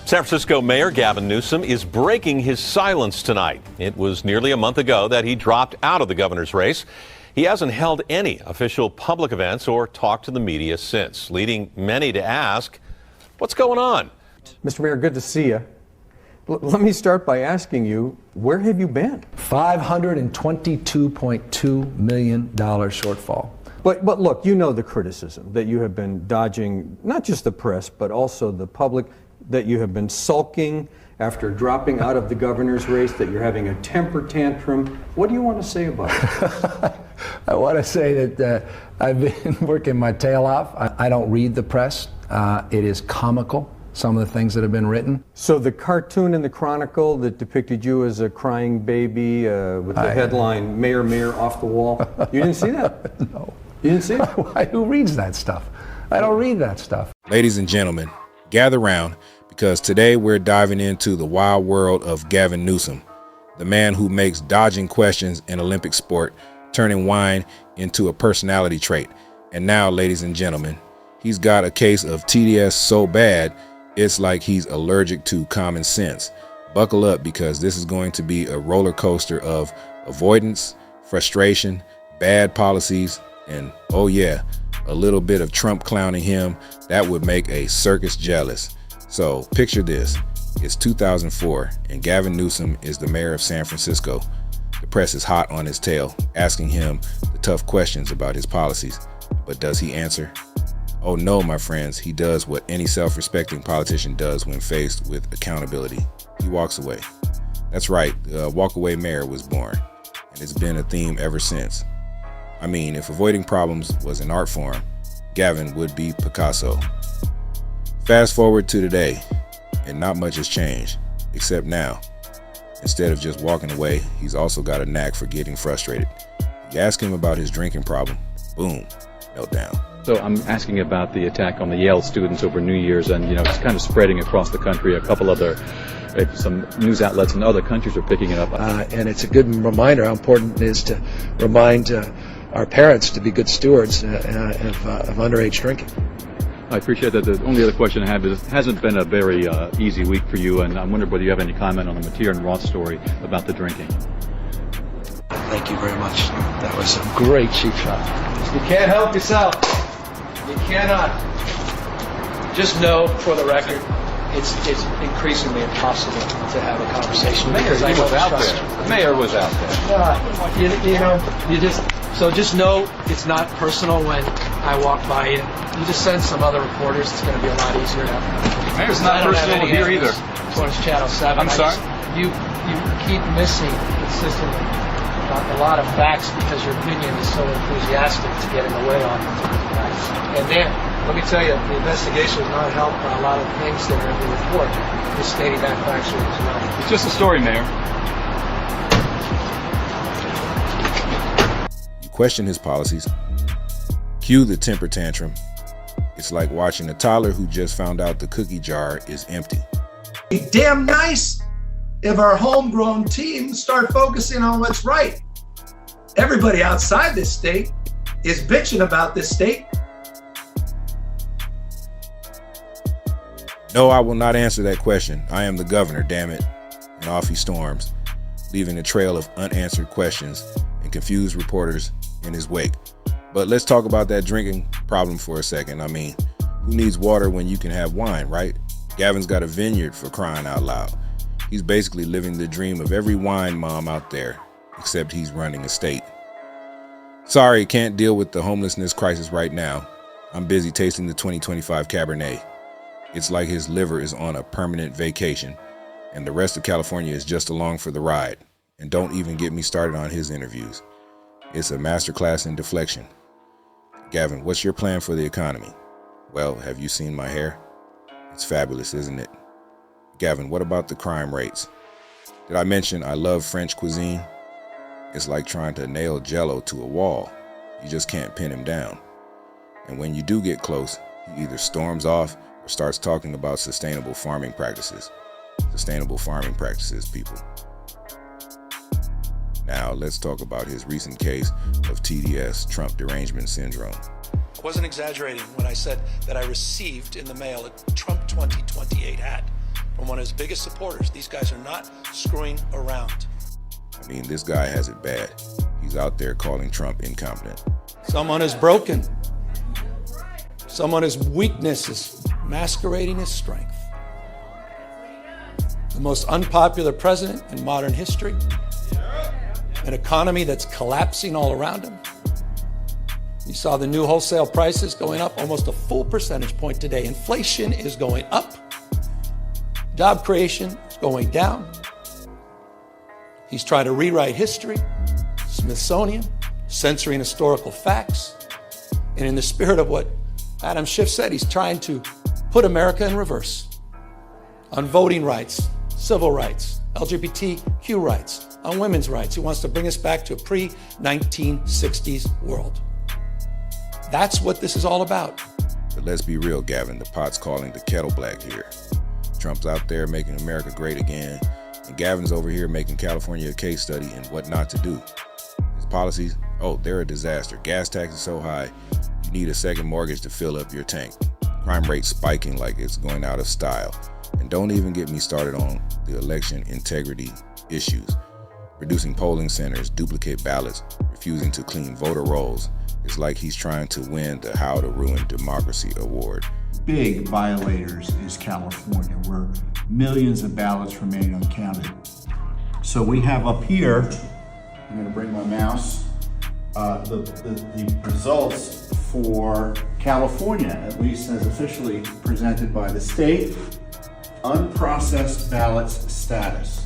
San Francisco Mayor Gavin Newsom is breaking his silence tonight. It was nearly a month ago that he dropped out of the governor's race. He hasn't held any official public events or talked to the media since, leading many to ask, what's going on? Mr. Mayor, good to see you. Let me start by asking you, where have you been? $522.2 million shortfall. But look, you know the criticism that you have been dodging, not just the press, but also the public, that you have been sulking after dropping out of the governor's race, that you're having a temper tantrum. What do you want to say about it? I want to say that I've been working my tail off. I don't read the press. It is comical, some of the things that have been written. So the cartoon in the Chronicle that depicted you as a crying baby with the headline, Mayor, Mayor, off the wall, you didn't see that? No. You didn't see it? Who reads that stuff? I don't read that stuff. Ladies and gentlemen, gather round, because today we're diving into the wild world of Gavin Newsom, the man who makes dodging questions in Olympic sport, turning wine into a personality trait. And now, ladies and gentlemen, he's got a case of TDS so bad, it's like he's allergic to common sense. Buckle up, because this is going to be a roller coaster of avoidance, frustration, bad policies, and oh yeah, a little bit of Trump clowning him that would make a circus jealous. So picture this, it's 2004 and Gavin Newsom is the mayor of San Francisco. The press is hot on his tail, asking him the tough questions about his policies. But does he answer? Oh no, my friends, he does what any self-respecting politician does when faced with accountability. He walks away. That's right, the walk-away mayor was born, and it's been a theme ever since. I mean, if avoiding problems was an art form, Gavin would be Picasso. Fast forward to today, and not much has changed, except now, instead of just walking away, he's also got a knack for getting frustrated. You ask him about his drinking problem, boom, meltdown. So I'm asking about the attack on the Yale students over New Year's, and it's kind of spreading across the country. A couple other, some news outlets in other countries are picking it up. And it's a good reminder how important it is to remind our parents to be good stewards of underage drinking. I appreciate that. The only other question I have is, it hasn't been a very easy week for you, and I'm wondering whether you have any comment on the Mateer and Roth story about the drinking. Thank you very much. That was a great cheap shot. You can't help yourself. You cannot. Just know, for the record, it's increasingly impossible to have a conversation. The mayor was out there. Just know it's not personal when I walk by you. You just send some other reporters. It's going to be a lot easier now. Mayor's not personal here either. Towards Channel 7. I'm sorry? You keep missing consistently a lot of facts because your opinion is so enthusiastic to get in the way on facts. And then, let me tell you, the investigation was not helped by a lot of things that are in the report, just stating that factually as well. It's just a story, Mayor. You question his policies. Cue the temper tantrum. It's like watching a toddler who just found out the cookie jar is empty. Be damn nice if our homegrown teams start focusing on what's right. Everybody outside this state is bitching about this state. No, I will not answer that question. I am the governor, damn it. And off he storms, leaving a trail of unanswered questions and confused reporters in his wake. But let's talk about that drinking problem for a second. I mean, who needs water when you can have wine, right? Gavin's got a vineyard, for crying out loud. He's basically living the dream of every wine mom out there, except he's running a state. Sorry, can't deal with the homelessness crisis right now. I'm busy tasting the 2025 Cabernet. It's like his liver is on a permanent vacation, and the rest of California is just along for the ride. And don't even get me started on his interviews. It's a masterclass in deflection. Gavin, what's your plan for the economy? Well, have you seen my hair? It's fabulous, isn't it? Gavin, what about the crime rates? Did I mention I love French cuisine? It's like trying to nail Jell-O to a wall. You just can't pin him down. And when you do get close, he either storms off or starts talking about sustainable farming practices. Sustainable farming practices, people. Now, let's talk about his recent case of TDS, Trump Derangement Syndrome. I wasn't exaggerating when I said that I received in the mail a Trump 2028 hat from one of his biggest supporters. These guys are not screwing around. I mean, this guy has it bad. He's out there calling Trump incompetent. Someone is broken. Someone's weakness is masquerading as strength. The most unpopular president in modern history. An economy that's collapsing all around him. You saw the new wholesale prices going up almost a full percentage point today. Inflation is going up. Job creation is going down. He's trying to rewrite history, Smithsonian, censoring historical facts. And in the spirit of what Adam Schiff said, he's trying to put America in reverse on voting rights, civil rights, LGBTQ rights, on women's rights. He wants to bring us back to a pre-1960s world. That's what this is all about. But let's be real, Gavin, the pot's calling the kettle black here. Trump's out there making America great again, and Gavin's over here making California a case study in what not to do. His policies, oh, they're a disaster. Gas tax is so high, you need a second mortgage to fill up your tank. Crime rate spiking like it's going out of style. And don't even get me started on the election integrity issues. Reducing polling centers, duplicate ballots, refusing to clean voter rolls. It's like he's trying to win the How to Ruin Democracy award. Big violators is California, where millions of ballots remain uncounted. So we have up here, I'm going to bring my mouse, the results for California, at least as officially presented by the state, unprocessed ballots status.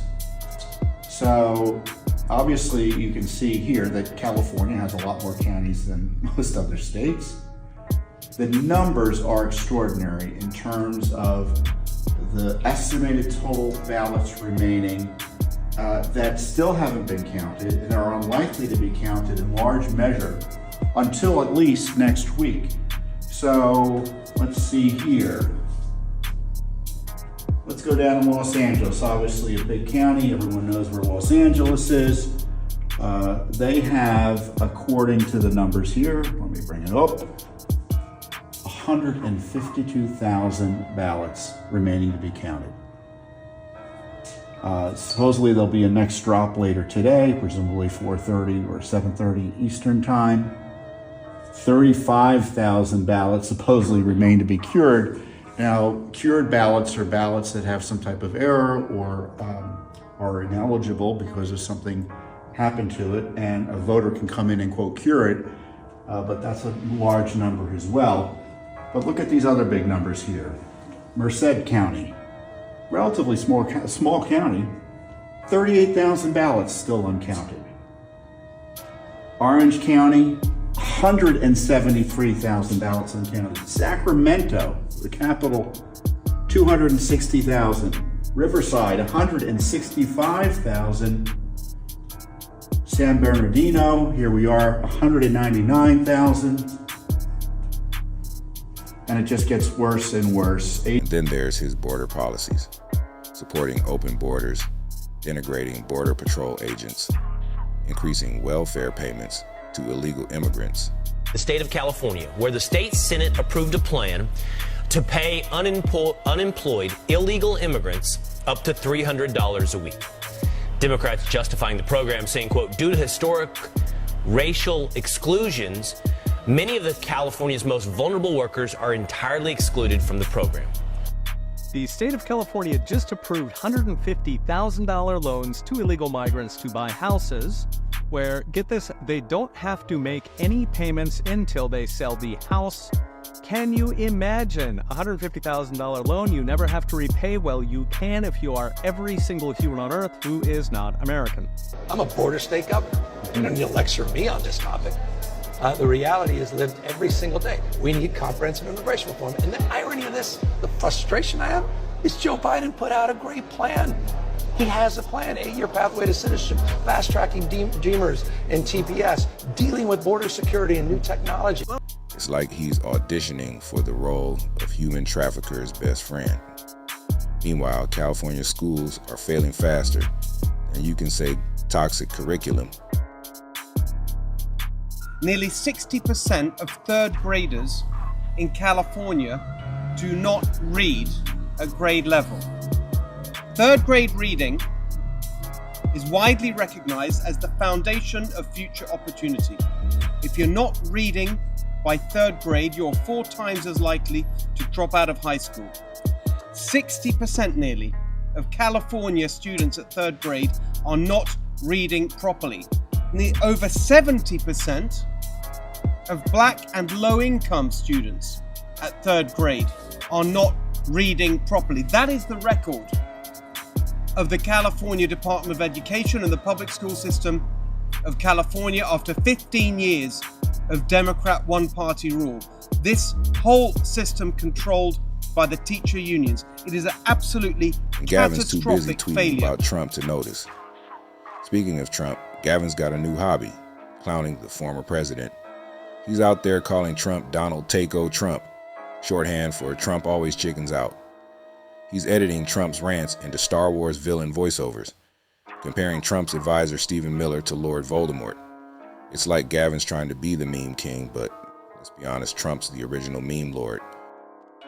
So obviously you can see here that California has a lot more counties than most other states. The numbers are extraordinary in terms of the estimated total ballots remaining that still haven't been counted and are unlikely to be counted in large measure until at least next week. So let's see here. Let's go down to Los Angeles, obviously a big county. Everyone knows where Los Angeles is. They have, according to the numbers here, let me bring it up, 152,000 ballots remaining to be counted. Supposedly there'll be a next drop later today, presumably 4:30 or 7:30 Eastern time. 35,000 ballots supposedly remain to be cured. Now, cured ballots are ballots that have some type of error or are ineligible because of something happened to it, and a voter can come in and, quote, cure it, but that's a large number as well. But look at these other big numbers here. Merced County, relatively small county, 38,000 ballots still uncounted. Orange County, 173,000 ballots uncounted. Sacramento, the capital, 260,000. Riverside, 165,000. San Bernardino, here we are, 199,000. And it just gets worse and worse. And then there's his border policies, supporting open borders, integrating border patrol agents, increasing welfare payments to illegal immigrants. The state of California, where the state Senate approved a plan to pay unemployed illegal immigrants up to $300 a week. Democrats justifying the program, saying, quote, due to historic racial exclusions, many of the California's most vulnerable workers are entirely excluded from the program. The state of California just approved $150,000 loans to illegal migrants to buy houses, where, get this, they don't have to make any payments until they sell the house. Can you imagine a $150,000 loan you never have to repay? Well, you can if you are every single human on earth who is not American. I'm a border state governor. You don't need to lecture me on this topic. The reality is lived every single day. We need comprehensive immigration reform. And the irony of this, the frustration I have, is Joe Biden put out a great plan. He has a plan, 8-year pathway to citizenship, fast-tracking Dreamers and TPS, dealing with border security and new technology. It's like he's auditioning for the role of human trafficker's best friend. Meanwhile, California schools are failing faster, and you can say toxic curriculum. Nearly 60% of third graders in California do not read at grade level. Third grade reading is widely recognized as the foundation of future opportunity. If you're not reading by third grade, you're 4 times as likely to drop out of high school. 60% nearly of California students at third grade are not reading properly. Over 70% of black and low-income students at third grade are not reading properly. That is the record of the California Department of Education and the public school system of California after 15 years of Democrat one-party rule. This whole system controlled by the teacher unions. It is an absolutely Gavin's too busy catastrophic tweeting failure. about Trump to notice. Speaking of Trump, Gavin's got a new hobby, clowning the former president. He's out there calling Trump Donald Take-O Trump, shorthand for Trump always chickens out. He's editing Trump's rants into Star Wars villain voiceovers, comparing Trump's advisor Stephen Miller to Lord Voldemort. It's like Gavin's trying to be the meme king, but let's be honest, Trump's the original meme lord.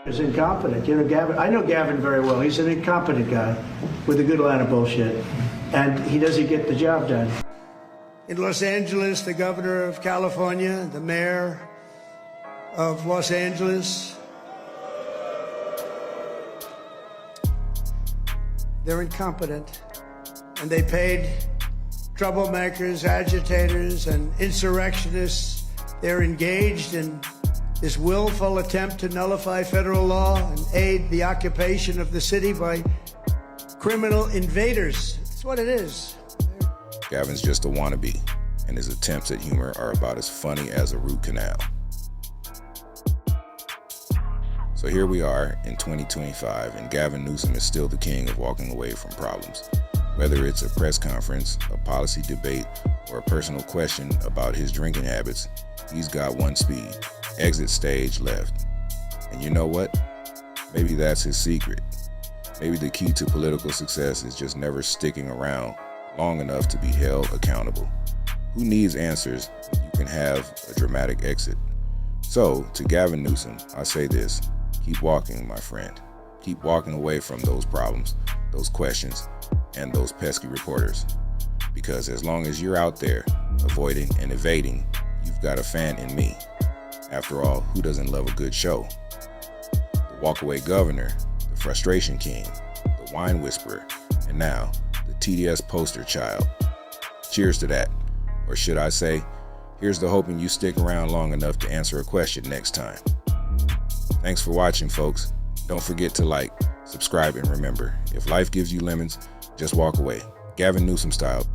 Is incompetent. You know, Gavin, I know Gavin very well. He's an incompetent guy with a good line of bullshit, and he doesn't get the job done. In Los Angeles, the governor of California, the mayor of Los Angeles, they're incompetent, and they paid troublemakers, agitators, and insurrectionists. They're engaged in this willful attempt to nullify federal law and aid the occupation of the city by criminal invaders. That's what it is. Gavin's just a wannabe, and his attempts at humor are about as funny as a root canal. So here we are in 2025, and Gavin Newsom is still the king of walking away from problems. Whether it's a press conference, a policy debate, or a personal question about his drinking habits, he's got one speed: exit stage left. And you know what? Maybe that's his secret. Maybe the key to political success is just never sticking around long enough to be held accountable. Who needs answers when you can have a dramatic exit? So, to Gavin Newsom, I say this: keep walking, my friend. Keep walking away from those problems, those questions, and those pesky reporters. Because as long as you're out there avoiding and evading, you've got a fan in me. After all, who doesn't love a good show? The walkaway governor, the frustration king, the wine whisperer, and now the TDS poster child. Cheers to that. Or should I say, here's to hoping you stick around long enough to answer a question next time. Thanks for watching, folks. Don't forget to like, subscribe, and remember, if life gives you lemons, just walk away. Gavin Newsom style.